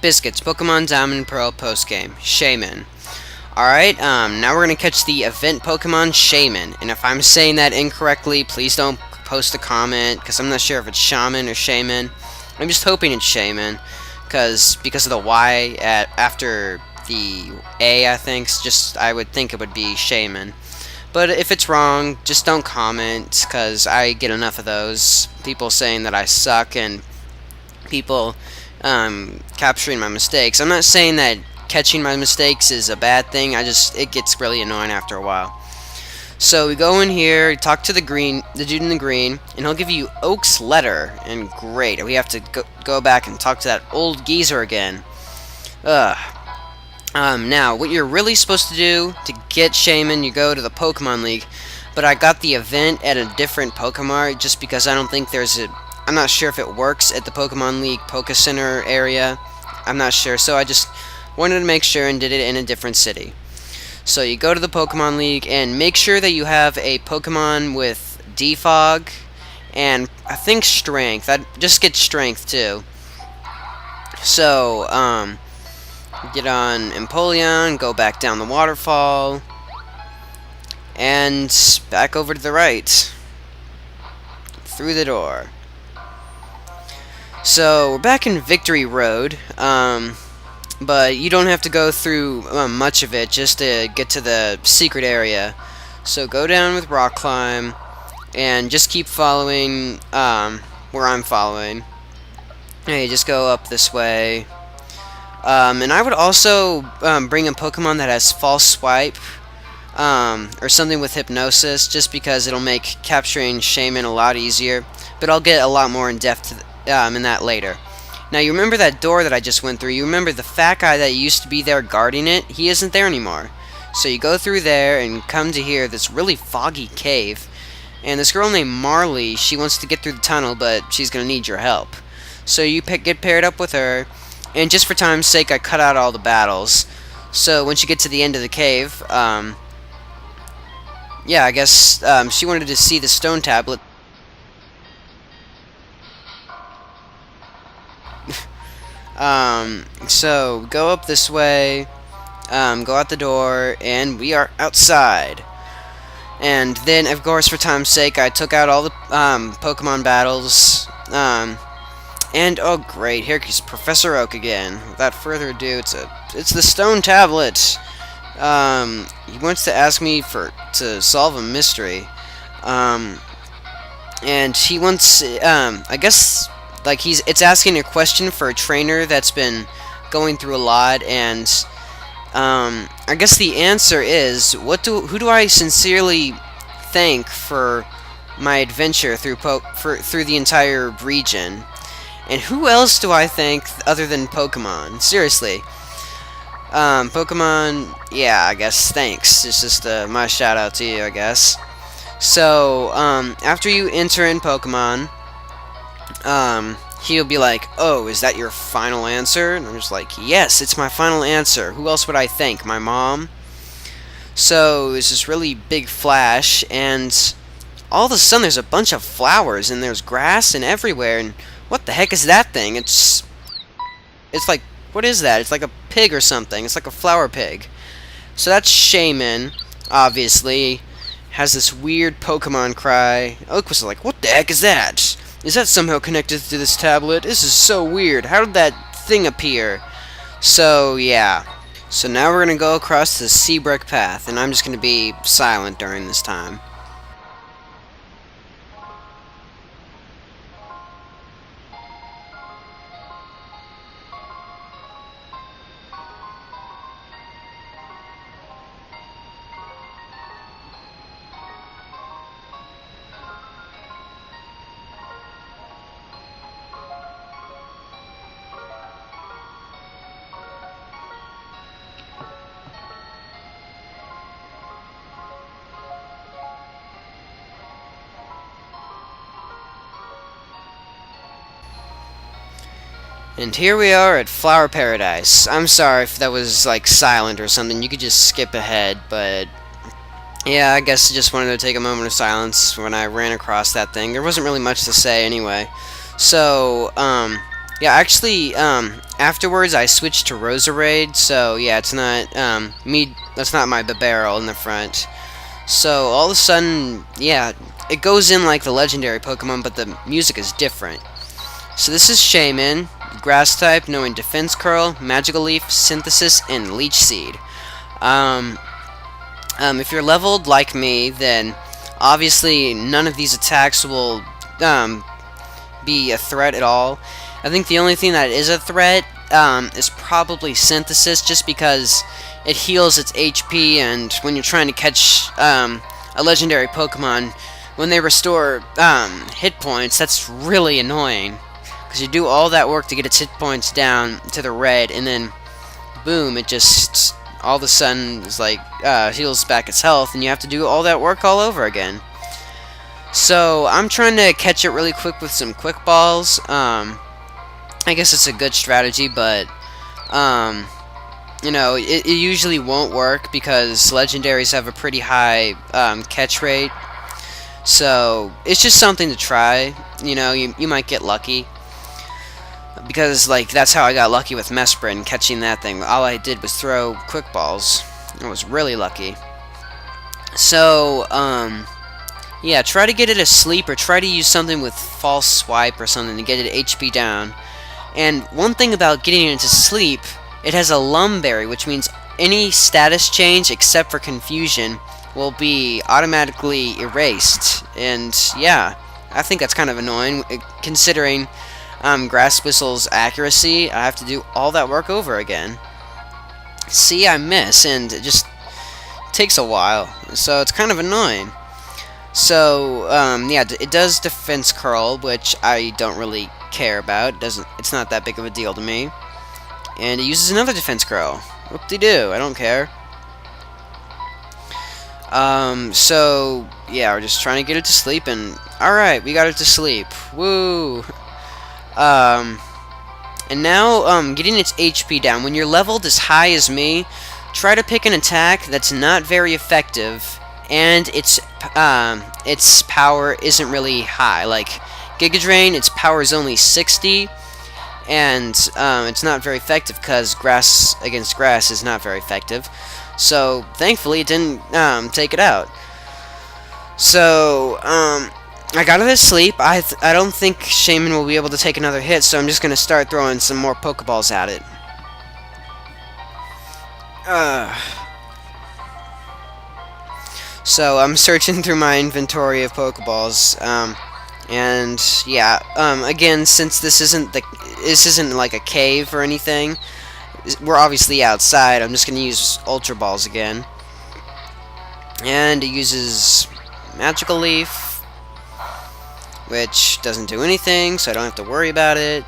Biscuits, Pokemon Diamond and Pearl postgame. Shaymin. Alright, now we're gonna catch the event Pokemon Shaymin. And if I'm saying that incorrectly, please don't post a comment, because I'm not sure if it's Shaman or Shaymin. I'm just hoping it's Shaymin, because of the Y after the A, I think. I would think it would be Shaymin. But if it's wrong, just don't comment, because I get enough of those. People saying that I suck, and people capturing my mistakes. I'm not saying that catching my mistakes is a bad thing. It gets really annoying after a while. So we go in here, talk to the dude in the green, and he'll give you Oak's letter. And great, we have to go back and talk to that old geezer again. Now, what you're really supposed to do to get Shaymin, you go to the Pokemon League. But I got the event at a different Pokemart just because I don't think I'm not sure if it works at the Pokemon League Poke Center area. I'm not sure, so I just wanted to make sure and did it in a different city. So you go to the Pokemon League and make sure that you have a Pokemon with Defog and I think Strength. I'd just get Strength too. So, get on Empoleon, go back down the waterfall, and back over to the right. Through the door. So, we're back in Victory Road, but you don't have to go through much of it just to get to the secret area. So, go down with Rock Climb, and just keep following where I'm following. Hey, just go up this way. And I would also bring a Pokemon that has False Swipe, or something with Hypnosis, just because it'll make capturing Shaymin a lot easier. But I'll get a lot more in depth in that later. Now, you remember that door that I just went through? You remember the fat guy that used to be there guarding it? He isn't there anymore. So you go through there and come to here, this really foggy cave. And this girl named Marley, she wants to get through the tunnel, but she's going to need your help. So you get paired up with her, and just for time's sake, I cut out all the battles. So once you get to the end of the cave, yeah, I guess she wanted to see the stone tablet. So go up this way, go out the door, and we are outside. And then, of course, for time's sake, I took out all the Pokemon battles. And oh great, here comes Professor Oak again. Without further ado, it's the stone tablet. He wants to ask me to solve a mystery. And he wants, I guess, like it's asking a question for a trainer that's been going through a lot, and I guess the answer is who do I sincerely thank for my adventure through the entire region? And who else do I thank other than Pokemon? Seriously. Pokemon, yeah, I guess, thanks. It's just my shout out to you, I guess. So, after you enter in Pokemon, he'll be like, oh, is that your final answer? And I'm just like, yes, it's my final answer. Who else would I thank? My mom? So, it's this really big flash, and all of a sudden there's a bunch of flowers, and there's grass and everywhere, and what the heck is that thing? It's like, what is that? It's like a pig or something. It's like a flower pig. So that's Shaymin, obviously. Has this weird Pokemon cry. Oak was like, what the heck is that? Is that somehow connected to this tablet? This is so weird. How did that thing appear? So, yeah. So now we're going to go across the Seabrook path, and I'm just going to be silent during this time. And here we are at Flower Paradise. I'm sorry if that was like silent or something. You could just skip ahead, but yeah, I guess I just wanted to take a moment of silence when I ran across that thing. There wasn't really much to say anyway. So, Yeah, actually, afterwards I switched to Roserade, so yeah, it's not, me, that's not my barrel in the front. So, all of a sudden, yeah, it goes in like the legendary Pokemon, but the music is different. So this is Shaymin, Grass type, knowing Defense Curl, Magical Leaf, Synthesis, and Leech Seed. If you're leveled like me, then obviously none of these attacks will be a threat at all. I think the only thing that is a threat is probably Synthesis, just because it heals its HP, and when you're trying to catch a legendary Pokemon, when they restore hit points, that's really annoying. Because you do all that work to get its hit points down to the red, and then boom, it just all of a sudden is like heals back its health, and you have to do all that work all over again. So I'm trying to catch it really quick with some quick balls. I guess it's a good strategy, but you know, it usually won't work because legendaries have a pretty high catch rate. So it's just something to try. You know, you might get lucky. Because, like, that's how I got lucky with Mesprin, catching that thing. All I did was throw quick balls. I was really lucky. So, yeah, try to get it asleep, or try to use something with false swipe or something to get it HP down. And one thing about getting it into sleep, it has a Lumberry, which means any status change except for confusion will be automatically erased. And, yeah, I think that's kind of annoying, considering Grass Whistle's accuracy. I have to do all that work over again. See, I miss, and it just takes a while, so it's kind of annoying. So, yeah, it does Defense Curl, which I don't really care about. It's not that big of a deal to me. And it uses another Defense Curl. Whoop-de-doo, I don't care. So, yeah, we're just trying to get it to sleep, and alright, we got it to sleep. Woo! And now, getting its HP down. When you're leveled as high as me, try to pick an attack that's not very effective, and its power isn't really high. Like, Giga Drain, its power is only 60, and, it's not very effective because Grass against Grass is not very effective. So, thankfully, it didn't, take it out. So, I got it to sleep. I don't think Shaymin will be able to take another hit, so I'm just going to start throwing some more Pokeballs at it. So I'm searching through my inventory of Pokeballs, and yeah, again, since this isn't like a cave or anything, we're obviously outside. I'm just going to use Ultra Balls again, and it uses Magical Leaf, which doesn't do anything, so I don't have to worry about it.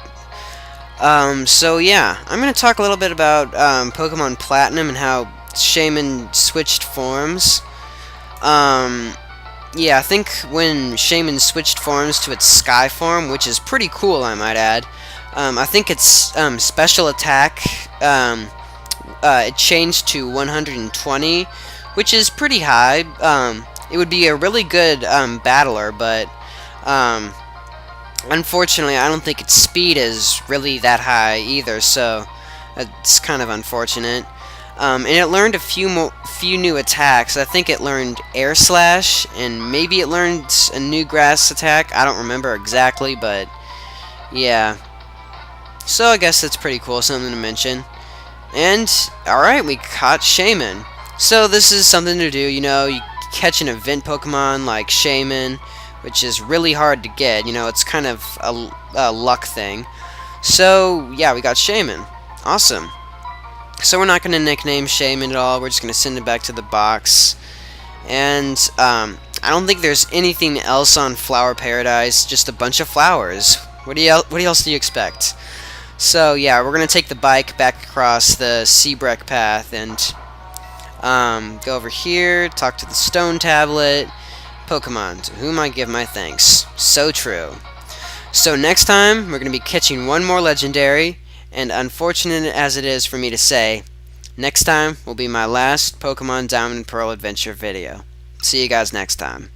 So yeah, I'm going to talk a little bit about Pokemon Platinum and how Shaymin switched forms. Yeah, I think when Shaymin switched forms to its Sky form, which is pretty cool, I might add, I think its special attack, it changed to 120, which is pretty high. It would be a really good battler, but unfortunately, I don't think its speed is really that high either, so it's kind of unfortunate. And it learned a few new attacks. I think it learned Air Slash, and maybe it learned a new Grass attack. I don't remember exactly, but yeah. So I guess that's pretty cool, something to mention. And, alright, we caught Shaymin. So this is something to do, you know, you catch an event Pokemon like Shaymin, which is really hard to get, you know, it's kind of a luck thing. So, yeah, we got Shaymin. Awesome. So we're not going to nickname Shaymin at all, we're just going to send it back to the box. And, I don't think there's anything else on Flower Paradise, just a bunch of flowers. What else do you expect? So, yeah, we're going to take the bike back across the Seabreak path and go over here, talk to the Stone Tablet. Pokemon, to whom I give my thanks. So true. So next time, we're going to be catching one more legendary, and unfortunate as it is for me to say, next time will be my last Pokemon Diamond and Pearl adventure video. See you guys next time.